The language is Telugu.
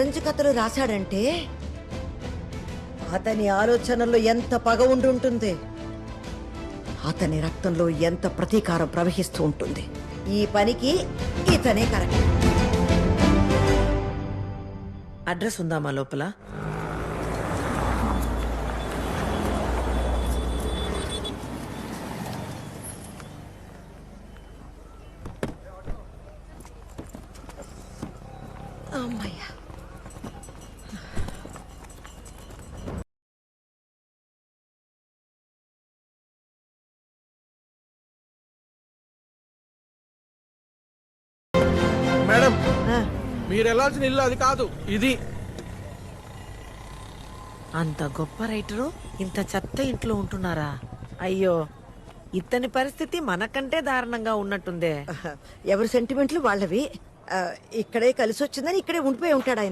గురించి కథలు రాశాడంటే అతని ఆలోచనల్లో ఎంత పగ ఉండుంటుంది, అతని రక్తంలో ఎంత ప్రతీకారం ప్రవహిస్తూ ఉంటుంది. ఈ పనికి ఇతనే కరెక్ట్. అడ్రస్ ఉందా మా లోపల? అమ్మయ్యా. మేడం, ఆ, మీరు వెళ్ళాల్సిన ఇల్లు అది కాదు, ఇది. అంత గొప్ప రైటరు ఇంత చెత్త ఇంట్లో ఉంటున్నారా? అయ్యో, ఇతని పరిస్థితి మనకంటే దారుణంగా ఉన్నట్టుందే. ఎవరి సెంటిమెంట్లు వాళ్ళవి. ఇక్కడే కలిసి వచ్చిందని ఇక్కడే ఉండిపోయి ఉంటాడు ఆయన.